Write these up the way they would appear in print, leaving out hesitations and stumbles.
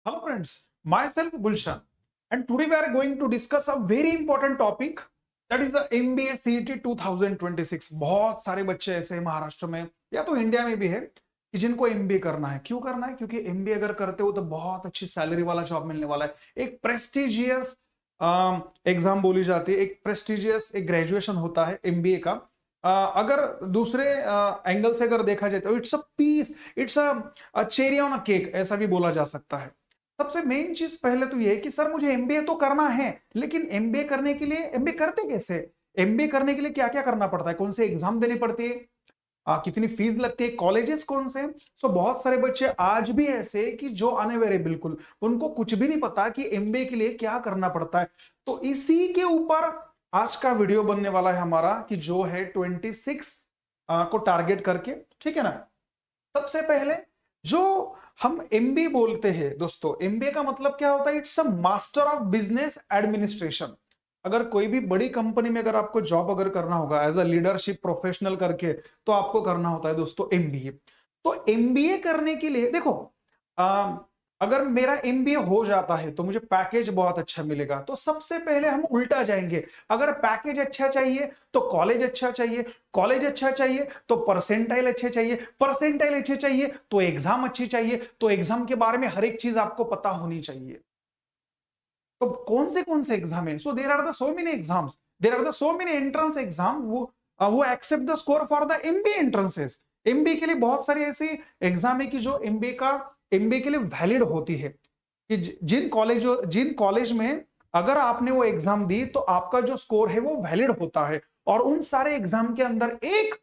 Hello friends, myself Gulshan, and today we are going to discuss a very important topic that is the MBA CET 2026। बहुत सारे बच्चे ऐसे हैं महाराष्ट्र में या तो इंडिया में भी है कि जिनको एमबीए करना है। क्यों करना है? क्योंकि एमबीए अगर करते हो तो बहुत अच्छी सैलरी वाला जॉब मिलने वाला है। एक प्रेस्टिजियस एग्जाम बोली जाती है, एक प्रेस्टिजियस एक ग्रेजुएशन होता है एमबीए का। अगर दूसरे एंगल से अगर देखा जाए तो it's a piece, it's a cherry on a cake, ऐसा भी बोला जा सकता है। सबसे मेन चीज पहले तो ये है कि सर मुझे एमबीए तो करना है, लेकिन एमबीए करने के लिए एमबीए करते कैसे? एमबीए करने के लिए क्या क्या करना पड़ता है, कौन से एग्जाम देनी पड़ती है, कितनी फीस लगती है, कॉलेजेस कौन से? सो बहुत सारे बच्चे आज भी ऐसे कि जो अनअवेयर है, बिल्कुल उनको कुछ भी नहीं पता कि एमबीए के लिए क्या करना पड़ता है। तो इसी के ऊपर आज का वीडियो बनने वाला है हमारा, कि जो है 26 को टारगेट करके, ठीक है ना। सबसे पहले जो हम एमबीए बोलते हैं दोस्तों, एमबीए का मतलब क्या होता है? It's a master of business administration. अगर कोई भी बड़ी कंपनी में अगर आपको जॉब अगर करना होगा एज अ लीडरशिप प्रोफेशनल करके, तो आपको करना होता है दोस्तों एमबीए। तो एमबीए करने के लिए देखो, अगर मेरा एमबीए हो जाता है तो मुझे पैकेज बहुत अच्छा मिलेगा। तो सबसे पहले हम उल्टा जाएंगे, अगर पैकेज अच्छा चाहिए तो कॉलेज अच्छा चाहिए, कॉलेज अच्छा चाहिए तो परसेंटाइल अच्छे चाहिए, परसेंटाइल अच्छे चाहिए तो एग्जाम अच्छी चाहिए, तो एग्जाम के बारे में हर एक चीज आपको पता होनी चाहिए। तो कौन से एग्जाम है? So there are the so many exams, there are the so many entrance exam, वो accept the score for the MBA entrances. MBA के लिए बहुत सारी ऐसी एग्जाम है कि जो एमबीए के लिए वैलिड होती है, कि जिन कॉलेज में अगर आपने वो एग्जाम दी तो आपका जो स्कोर है वो वैलिड होता है। और उन सारे एग्जाम के अंदर एक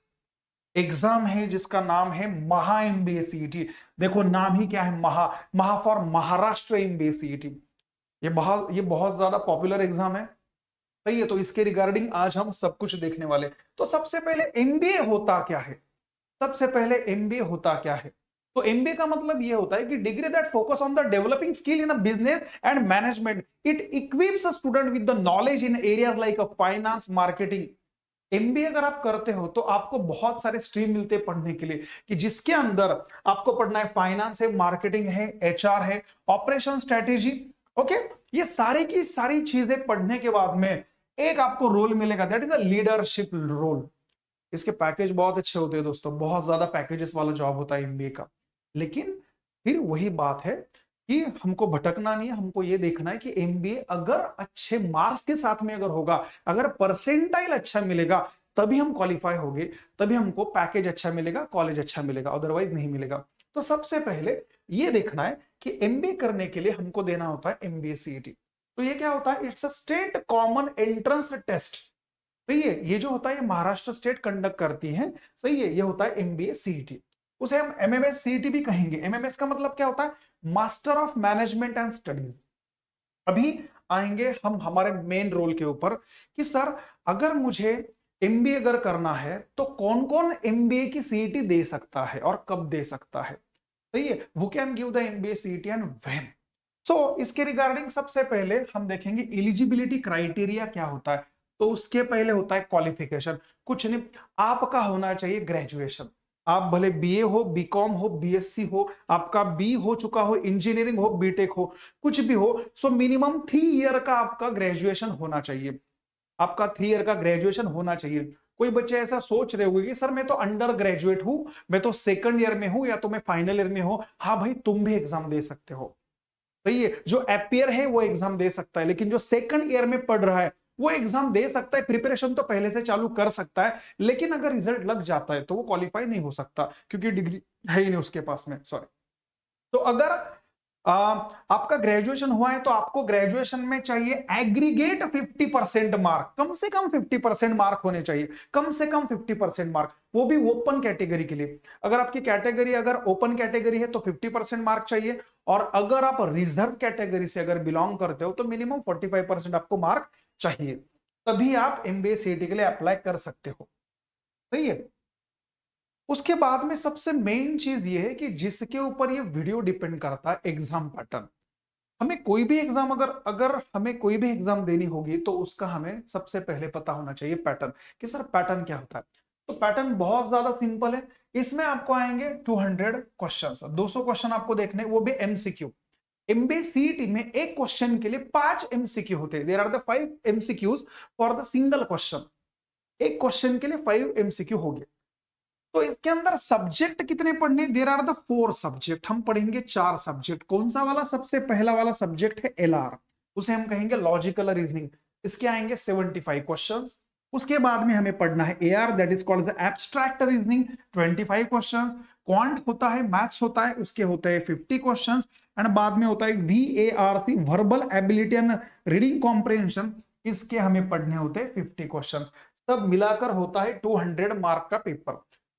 एग्जाम है जिसका नाम है महा एमबीए सीईटी। देखो नाम ही क्या है, महा, महा फॉर महाराष्ट्र एमबीए सीईटी। ये बहुत ज्यादा पॉपुलर एग्जाम है, सही है। तो इसके रिगार्डिंग आज हम सब कुछ देखने वाले। तो सबसे पहले एमबीए होता क्या है? सबसे पहले एमबीए होता क्या है? तो एमबीए का मतलब यह होता है कि degree that focus on the developing skill in business and management. It equips a student with the knowledge in areas like finance, marketing. MBA अगर आप करते हो तो आपको बहुत सारे स्ट्रीम मिलते हैं पढ़ने के लिए, कि जिसके अंदर आपको पढ़ना है फाइनेंस है, मार्केटिंग है, एचआर है, ऑपरेशन स्ट्रेटेजी। ओके, ये सारी की सारी चीजें पढ़ने के बाद में एक आपको रोल मिलेगा, that is a leadership role. इसके पैकेज बहुत अच्छे होते हैं दोस्तों, बहुत ज्यादा पैकेजेस वाला जॉब होता है एमबीए का। लेकिन फिर वही बात है कि हमको भटकना नहीं है, हमको ये देखना है कि एमबीए अगर अच्छे मार्क्स के साथ में अगर होगा, अगर परसेंटाइल अच्छा मिलेगा, तभी हम क्वालिफाई होंगे, तभी हमको पैकेज अच्छा मिलेगा, कॉलेज अच्छा मिलेगा, अदरवाइज नहीं मिलेगा। तो सबसे पहले ये देखना है कि एमबीए करने के लिए हमको देना होता है एमबीए सीईटी। तो ये क्या होता है? It's a state common entrance test. सही है, ये जो होता है ये महाराष्ट्र स्टेट कंडक्ट करती है। सही है, ये होता है एमबीए सीईटी। उसे हम एमएमएस सीईटी भी कहेंगे। एमएमएस का मतलब क्या होता है? Master of management and studies. अभी आएंगे हम हमारे मेन रोल के ऊपर, कि सर अगर मुझे एमबीए अगर करना है तो कौन कौन एमबीए की सीईटी दे सकता है और कब दे सकता है। सही है, who can give the MBA CET and when. So इसके रिगार्डिंग सबसे पहले हम देखेंगे एलिजिबिलिटी क्राइटेरिया क्या होता है। तो उसके पहले होता है क्वालिफिकेशन। कुछ नहीं, आपका होना चाहिए ग्रेजुएशन। आप भले बीए हो, बीकॉम हो, बीएससी हो, आपका बी हो चुका हो, इंजीनियरिंग हो, बीटेक हो, कुछ भी हो, सो मिनिमम 3 ईयर का आपका ग्रेजुएशन होना चाहिए। आपका 3 ईयर का ग्रेजुएशन होना चाहिए। कोई बच्चे ऐसा सोच रहे होंगे कि सर मैं तो अंडर ग्रेजुएट हूं, मैं तो सेकंड ईयर में हूं, या तो मैं फाइनल ईयर में हूं। हाँ भाई, तुम भी एग्जाम दे सकते हो। सही है, जो एपियर है वो एग्जाम दे सकता है, लेकिन जो सेकंड ईयर में पढ़ रहा है वो एग्जाम दे सकता है, प्रिपरेशन तो पहले से चालू कर सकता है। लेकिन अगर रिजल्ट लग जाता है तो वो क्वालिफाई नहीं हो सकता, क्योंकि डिग्री है ही नहीं उसके पास में। सॉरी। तो अगर आ, आपका ग्रेजुएशन हुआ है तो आपको ग्रेजुएशन में चाहिए एग्रीगेट 50% मार्क, कम से कम 50% मार्क होने चाहिए, कम से कम 50% मार्क, वो भी ओपन कैटेगरी के लिए। अगर आपकी कैटेगरी अगर ओपन कैटेगरी है तो 50% मार्क चाहिए, और अगर आप रिजर्व कैटेगरी से अगर बिलोंग करते हो तो मिनिमम 45% आपको मार्क चाहिए, तभी आप एमबीए सीईटी के लिए अप्लाई कर सकते हो। सही है। उसके बाद में सबसे मेन चीज ये है कि जिसके ऊपर ये वीडियो डिपेंड करता है, एग्जाम पैटर्न। हमें कोई भी एग्जाम अगर अगर हमें कोई भी एग्जाम देनी होगी तो उसका हमें सबसे पहले पता होना चाहिए पैटर्न, कि सर पैटर्न क्या होता है। तो पैटर्न बहुत ज्यादा सिंपल है। इसमें आपको आएंगे 200 क्वेश्चन, 200 क्वेश्चन आपको देखने, वो भी एमसीक्यू। एमबीए सीईटी में एक क्वेश्चन के लिए 5 एमसीक्यू होते हैं। There are the 5 MCQs for the single question. एक क्वेश्चन के लिए 5 एमसीक्यू हो गए। तो इसके अंदर सब्जेक्ट कितने पढ़ने? There are the 4 subject. हम पढ़ेंगे 4 सब्जेक्ट। कौन सा वाला? सबसे पहला वाला सब्जेक्ट है एलआर, उसे हम कहेंगे लॉजिकल रीजनिंग। इसके आएंगे 75 क्वेश्चंस। उसके बाद में हमें पढ़ना है AR, that is called abstract reasoning, 25 questions. Quant होता है, मैथ्स होता है, उसके होते हैं 50 क्वेश्चंस। एंड बाद में होता है VARC, verbal ability and reading comprehension, इसके हमें पढ़ने होते हैं 50 क्वेश्चंस। सब मिलाकर होता है 200 मार्क का पेपर।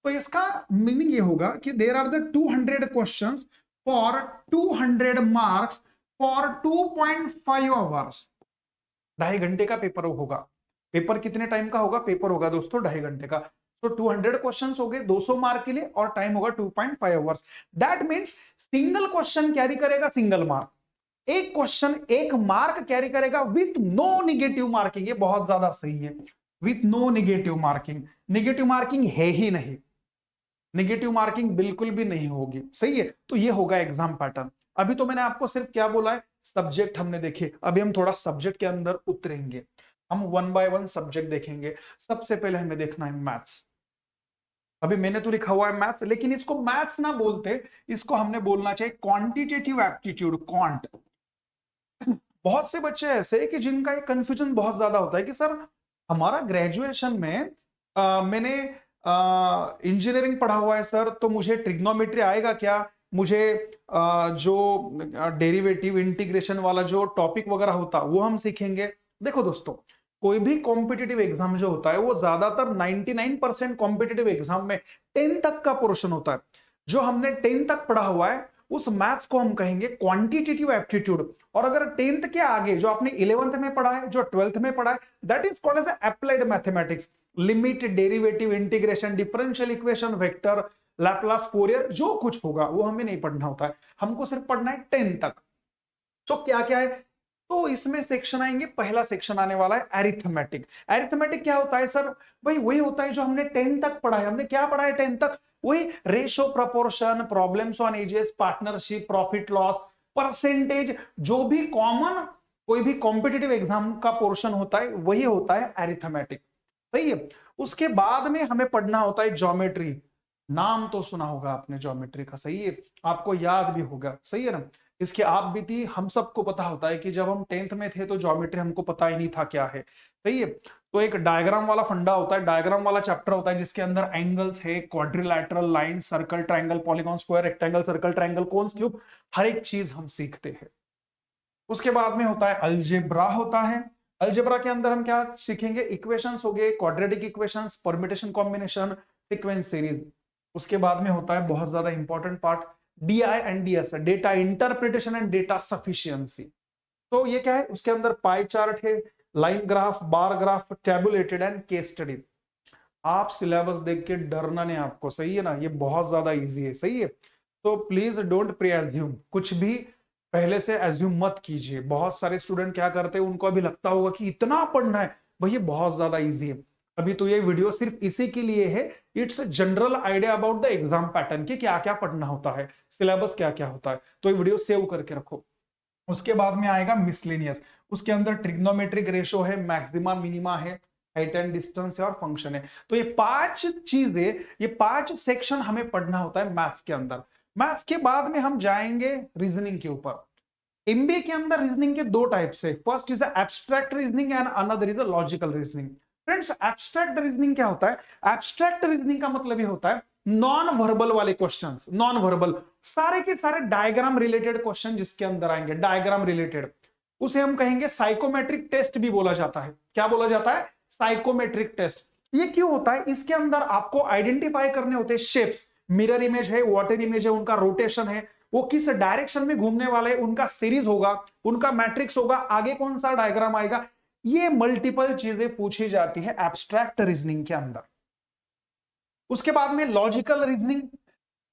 तो इसका मीनिंग ये होगा कि there are the 200 questions for 200 marks for 2.5 hours. 2.5 घंटे का पेपर होगा। पेपर कितने टाइम का होगा? पेपर होगा दोस्तों 2.5 घंटे का। तो 200 क्वेश्चंस हो गए 200 मार्क के लिए, और टाइम होगा 2.5 hours. That means single question carry करेगा सिंगल मार्क, एक क्वेश्चन 1 मार्क कैरी करेगा विथ नो निगेटिव मार्किंग। ये बहुत ज्यादा सही है, with no negative marking. Negative marking है ही नहीं, निगेटिव मार्किंग बिल्कुल भी नहीं होगी, सही है। तो ये होगा एग्जाम पैटर्न। अभी तो मैंने आपको सिर्फ क्या बोला है? सब्जेक्ट हमने देखे। अभी हम थोड़ा सब्जेक्ट के अंदर उतरेंगे, हम 1 बाय 1 सब्जेक्ट देखेंगे। सबसे पहले हमें देखना है मैथ्स। अभी मैंने तो लिखा हुआ है मैथ्स, लेकिन इसको मैथ्स ना बोलते, इसको हमने बोलना चाहिए क्वांटिटेटिव एप्टीट्यूड, क्वांट। बहुत से बच्चे ऐसे हैं कि जिनका एक कंफ्यूजन बहुत ज्यादा होता है कि सर हमारा ग्रेजुएशन में मैंने इंजीनियरिंग पढ़ा हुआ है सर, तो मुझे ट्रिग्नोमेट्री आएगा क्या? मुझे जो डेरिवेटिव इंटीग्रेशन वाला जो टॉपिक वगैरह होता वो हम सीखेंगे। देखो दोस्तों, कोई भी कॉम्पिटिटिव एग्जाम जो होता है वो ज्यादातर 99% कॉम्पिटिटिव एग्जाम में 10 तक का पोर्शन होता है। जो हमने 10 तक पढ़ा हुआ है उस मैथ्स को हम कहेंगे क्वांटिटेटिव एप्टीट्यूड। और अगर 10th के आगे जो आपने 11th में पढ़ा है, जो 12th में पढ़ा है, that is called as applied mathematics. Limit, derivative, integration, differential equation, vector, Laplace, Fourier, जो कुछ होगा वो हमें नहीं पढ़ना होता है, हमको सिर्फ पढ़ना है 10 तक। तो क्या क्या है? तो इसमें सेक्शन आएंगे। पहला सेक्शन आने वाला है एरिथमेटिक। एरिथमेटिक क्या होता है सर? भाई वही होता है जो हमने 10 तक पढ़ा है। हमने क्या पढ़ा है 10 तक? वही ratio, proportion, problems on edges, partnership, profit loss, percentage, जो भी कॉमन कोई भी कॉम्पिटिटिव एग्जाम का पोर्शन होता है वही होता है एरिथमेटिक, सही है। उसके बाद में हमें पढ़ना होता है ज्योमेट्री। नाम तो सुना होगा आपने ज्योमेट्री का, सही है, आपको याद भी होगा, सही है ना। इसके आप भी थी, हम सबको पता होता है कि जब हम 10th में थे तो ज्योमेट्री हमको पता ही नहीं था क्या है, सही है। तो एक डायग्राम वाला फंडा होता है, डायग्राम वाला चैप्टर होता है जिसके अंदर एंगल्स है, quadrilateral, line, circle, triangle, polygon, square, rectangle, circle, triangle, cones, cube, हर एक चीज हम सीखते हैं। उसके बाद में होता है अलजेब्रा होता है। अलजेब्रा के अंदर हम क्या सीखेंगे? इक्वेशंस हो गए, quadratic equations, permutation, combination, sequence series. उसके बाद में होता है बहुत ज्यादा important part DI and DS, data interpretation and data sufficiency. तो ये क्या है? उसके अंदर पाई चार्ट है, line graph, bar graph, tabulated and case study. आप सिलेबस देख के डरना नहीं आपको, सही है ना, ये बहुत ज्यादा इजी है, सही है। तो प्लीज डोंट प्री एज्यूम, कुछ भी पहले से एज्यूम मत कीजिए। बहुत सारे स्टूडेंट क्या करते हैं, उनको अभी लगता होगा कि इतना पढ़ना है, भाई ये बहुत ज्यादा इजी है। अभी तो ये वीडियो सिर्फ इसी के लिए है, it's general idea about the exam pattern कि क्या क्या पढ़ना होता है, सिलेबस क्या क्या होता है। तो ये वीडियो सेव करके रखो। उसके बाद में आएगा मिसलेनियस। उसके अंदर ट्रिग्नोमेट्रिक रेशो है, मैक्सिमा, मिनिमा है, हाइट एंड डिस्टेंस है और फंक्शन है। तो ये 5 चीजें, ये 5 सेक्शन हमें पढ़ना होता है मैथ्स के अंदर। मैथ्स के बाद में हम जाएंगे रीजनिंग के ऊपर। एमबीए के अंदर रीजनिंग के 2 टाइप्स है, first is abstract reasoning and another is logical reasoning. Friends, abstract reasoning क्या होता है? एब्स्ट्रैक्ट रीजनिंग का मतलब ये होता है नॉन वर्बल वाले क्वेश्चंस। नॉन वर्बल सारे के सारे डायग्राम रिलेटेड क्वेश्चन जिसके अंदर आएंगे, डायग्राम रिलेटेड, उसे हम कहेंगे साइकोमेट्रिक टेस्ट भी बोला जाता है। क्या बोला जाता है? Psychometric test. ये क्यों होता है? इसके अंदर आपको आइडेंटिफाई करने होते हैं शेप्स, मिरर इमेज है, वाटर इमेज है, उनका रोटेशन है, वो किस डायरेक्शन में घूमने वाले, उनका सीरीज होगा, उनका मैट्रिक्स होगा, आगे कौन सा डायग्राम आएगा। ये मल्टीपल चीजें पूछी जाती है एब्स्ट्रैक्ट रीजनिंग के अंदर। उसके बाद में लॉजिकल रीजनिंग,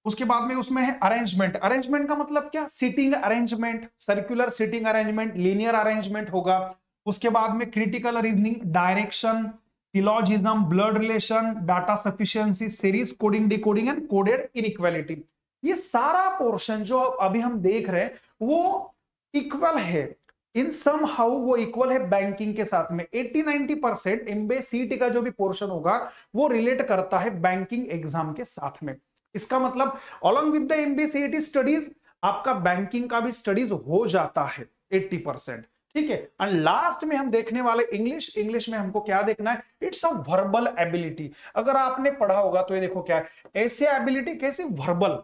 उसके बाद में उसमें है अरेंजमेंट। अरेंजमेंट का मतलब क्या? Seating arrangement, circular seating arrangement, linear arrangement होगा। उसके बाद में critical reasoning, direction, syllogism, blood relation, data sufficiency, series, coding, decoding and coded inequality. ये सारा पोर्शन जो अभी हम देख रहे हैं वो इक्वल है, इन सम हाउ वो इक्वल है बैंकिंग के साथ में। 80-90% एमबीए सीईटी का जो भी पोर्शन होगा वो रिलेट करता है बैंकिंग एग्जाम के साथ में। इसका मतलब along with the MBA CET studies आपका बैंकिंग का भी स्टडीज हो जाता है 80%। ठीक है। एंड लास्ट में हम देखने वाले इंग्लिश। इंग्लिश में हमको क्या देखना है, इट्स अ वर्बल एबिलिटी। अगर आपने पढ़ा होगा तो ये देखो क्या है, ऐसे एबिलिटी कैसे, वर्बल,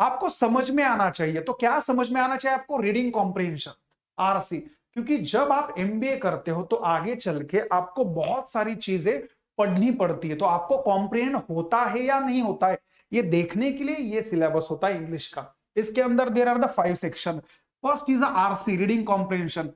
आपको समझ में आना चाहिए। तो क्या समझ में आना चाहिए आपको, रीडिंग कॉम्प्रिहेंशन, आरसी। क्योंकि जब आप एमबीए करते हो तो आगे चल के आपको बहुत सारी चीजें पढ़नी पड़ती है, तो आपको कॉम्प्रिहेंड होता है या नहीं होता है ये देखने के लिए ये सिलेबस होता है इंग्लिश का। इसके अंदर there are the 5 section. First is RC, reading comprehension.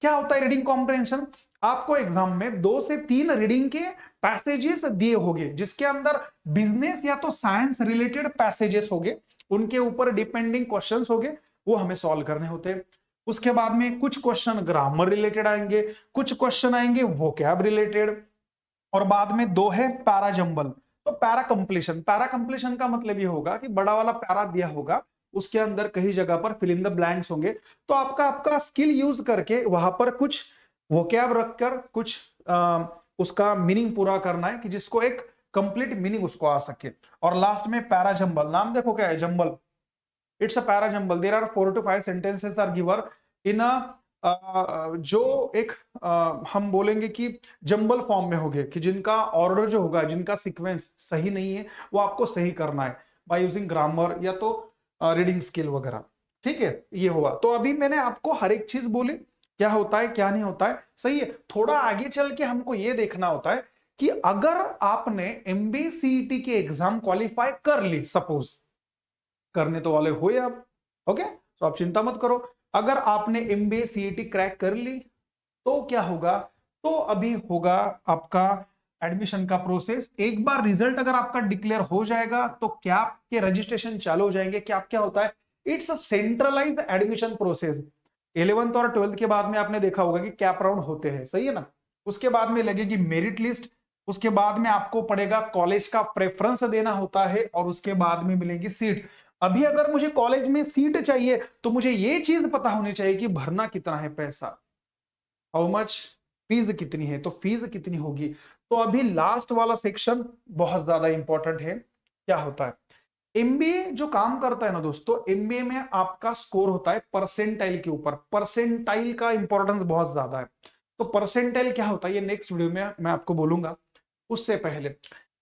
क्या होता है रीडिंग कॉम्प्रिहेंशन, आपको एग्जाम में 2 से 3 रीडिंग के पैसेजेस दिए होंगे जिसके अंदर बिजनेस या तो साइंस रिलेटेड पैसेजेस होंगे, उनके ऊपर डिपेंडिंग क्वेश्चंस होंगे, वो हमें सॉल्व करने होते हैं। उसके बाद में कुछ क्वेश्चन ग्रामर रिलेटेड आएंगे, कुछ क्वेश्चन आएंगे वोकैब रिलेटेड, और बाद में 2 है पैरा जंबल। तो पैरा कंप्लीशन, पैरा कंप्लीशन का मतलब ये होगा कि बड़ा वाला पैरा दिया होगा, उसके अंदर कहीं जगह पर फिल इन द ब्लैंक्स होंगे, तो आपका स्किल यूज करके वहां पर कुछ वोकैब रखकर कुछ उसका मीनिंग पूरा करना है कि जिसको एक कंप्लीट मीनिंग उसको आ सके। और लास्ट में पैरा जंबल, नाम देखो क्या है, jumble, it's a para jumble. There are 4 to 5 sentences are given in a जो एक हम बोलेंगे कि जंबल फॉर्म में होंगे, कि जिनका ऑर्डर जो होगा, जिनका सीक्वेंस सही नहीं है वो आपको सही करना है बाय यूजिंग ग्रामर या तो रीडिंग स्किल वगैरह। ठीक है, ये हुआ। तो अभी मैंने आपको हर एक चीज बोली, क्या होता है क्या नहीं होता है, सही है। थोड़ा आगे चल के हमको ये देखना होता है कि अगर आपने एमबीए सीईटी के एग्जाम क्वालिफाई कर ली, सपोज करने तो वाले हो आप, ओके, तो आप चिंता मत करो। अगर आपने एमबीए सीईटी क्रैक कर ली तो क्या होगा, तो अभी होगा आपका एडमिशन का प्रोसेस। एक बार रिजल्ट अगर आपका डिक्लेयर हो जाएगा तो क्या के रजिस्ट्रेशन चालू हो जाएंगे। क्या होता है, it's a centralised admission process. 11th और 12th के बाद में आपने देखा होगा कि कैप राउंड होते हैं, सही है ना। उसके बाद में लगेगी मेरिट लिस्ट, उसके बाद में आपको पड़ेगा कॉलेज का प्रेफरेंस देना होता है, और उसके बाद में मिलेगी सीट। अभी अगर मुझे कॉलेज में सीट चाहिए तो मुझे ये चीज पता होनी चाहिए कि भरना कितना है पैसा, हाउ मच, फीस कितनी है, तो फीस कितनी होगी। तो अभी लास्ट वाला सेक्शन बहुत ज्यादा इंपॉर्टेंट है। क्या होता है, एमबीए जो काम करता है ना दोस्तों, एमबीए में आपका स्कोर होता है परसेंटाइल के ऊपर। परसेंटाइल का इंपॉर्टेंस बहुत ज्यादा है। तो परसेंटाइल क्या होता है ये नेक्स्ट वीडियो में मैं आपको बोलूंगा। उससे पहले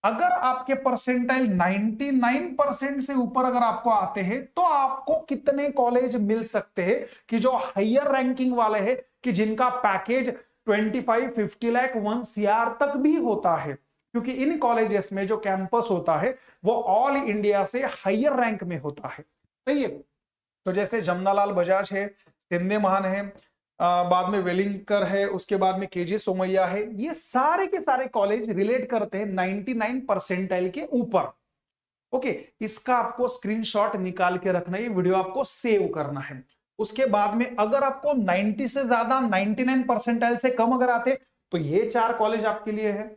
अगर आपके परसेंटाइल 99% से ऊपर अगर आपको आते हैं तो आपको कितने कॉलेज मिल सकते हैं कि जो हायर रैंकिंग वाले हैं, कि जिनका पैकेज 25-50 लाख 1 CR तक भी होता है। क्योंकि इन कॉलेजेस में जो कैंपस होता है वो ऑल इंडिया से हायर रैंक में होता है, सही है। तो जैसे जमनालाल बजाज है, सिंधे महान है, बाद में वेलिंगकर है, उसके बाद में केजे सोमैया है, ये सारे के सारे कॉलेज रिलेट करते हैं 99 परसेंटाइल के ऊपर। ओके, इसका आपको स्क्रीनशॉट निकाल के रखना है, ये वीडियो आपको सेव करना है। उसके बाद में अगर आपको 90 से ज्यादा 99 परसेंटाइल से कम अगर आते तो ये 4 कॉलेज आपके लिए है।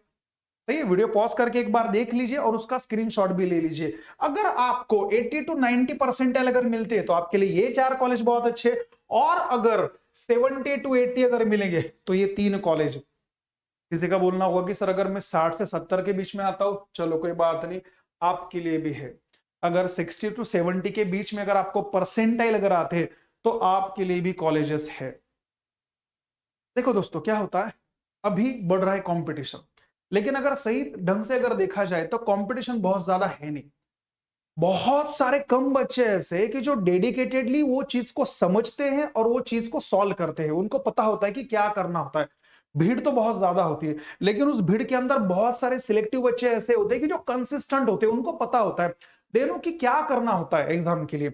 तो ये वीडियो पॉज करके एक बार देख लीजिए और उसका स्क्रीनशॉट भी ले लीजिए। अगर आपको 80 to 90 परसेंटाइल अगर मिलते हैं तो आपके लिए ये 4 कॉलेज बहुत अच्छे, और अगर 70 to 80 अगर मिलेंगे तो ये 3 कॉलेज। किसी का बोलना होगा कि सर अगर मैं 60 से 70 के बीच में आता हूं, चलो कोई बात नहीं, आपके लिए भी है। अगर 60 to 70 के बीच में अगर आपको परसेंटाइल अगर आते हैं तो आपके लिए भी कॉलेजेस है। देखो दोस्तों क्या होता है, अभी बढ़ रहा है कंपटीशन, लेकिन अगर सही ढंग से अगर देखा जाए तो कंपटीशन बहुत ज्यादा है नहीं। बहुत सारे कम बच्चे ऐसे कि जो डेडिकेटेडली वो चीज को समझते हैं और वो चीज को सॉल्व करते हैं, उनको पता होता है कि क्या करना होता है। भीड़ तो बहुत ज्यादा होती है, लेकिन उस भीड़ के अंदर बहुत सारे सिलेक्टिव बच्चे ऐसे होते हैं कि जो कंसिस्टेंट होते हैं, उनको पता होता है देनों की क्या करना होता है एग्जाम के लिए।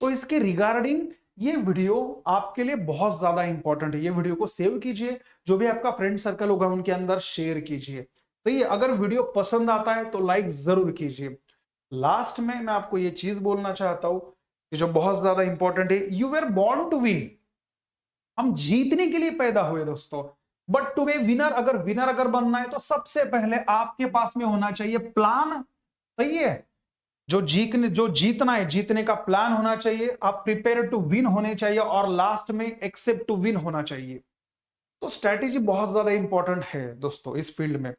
तो इसके रिगार्डिंग ये वीडियो आपके लिए बहुत ज्यादा इंपॉर्टेंट है। ये वीडियो को सेव कीजिए, जो भी आपका फ्रेंड सर्कल होगा उनके अंदर शेयर कीजिए। तो ये अगर वीडियो पसंद आता है तो लाइक जरूर कीजिए। लास्ट में मैं आपको ये चीज बोलना चाहता हूं कि जो बहुत ज्यादा इंपॉर्टेंट है, you were born to win. हम जीतने के लिए पैदा हुए दोस्तों, बट टू बी विनर, अगर विनर अगर बनना है तो सबसे पहले आपके पास में होना चाहिए प्लान, सही है। जो जीतना है, जीतने का प्लान होना चाहिए, आप प्रिपेयर टू विन होने चाहिए और लास्ट में एक्सेप्ट टू विन होना चाहिए। तो स्ट्रैटेजी बहुत ज्यादा इंपॉर्टेंट है दोस्तों इस फील्ड में।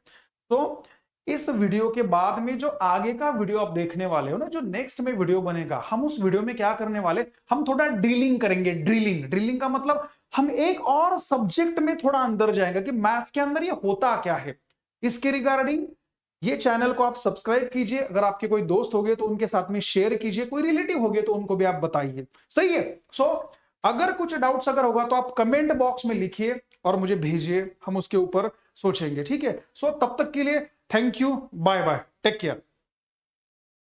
तो इस वीडियो के बाद में जो आगे का वीडियो आप देखने वाले हो ना, जो नेक्स्ट में वीडियो बनेगा, हम उस वीडियो में क्या करने वाले, हम थोड़ा ड्रिलिंग करेंगे। ड्रिलिंग का मतलब हम एक और सब्जेक्ट में थोड़ा अंदर जाएंगे कि मैथ्स के अंदर ये होता क्या है। इसके रिगार्डिंग ये चैनल को आप सब्सक्राइब कीजिए, अगर आपके कोई दोस्त हो गए तो उनके साथ में शेयर कीजिए, कोई रिलेटिव हो गए तो उनको भी आप बताइए, सही है। सो अगर कुछ डाउट्स अगर होगा तो आप कमेंट बॉक्स में लिखिए और मुझे भेजिए, हम उसके ऊपर सोचेंगे, ठीक है। सो तब तक के लिए thank you, bye bye, take care.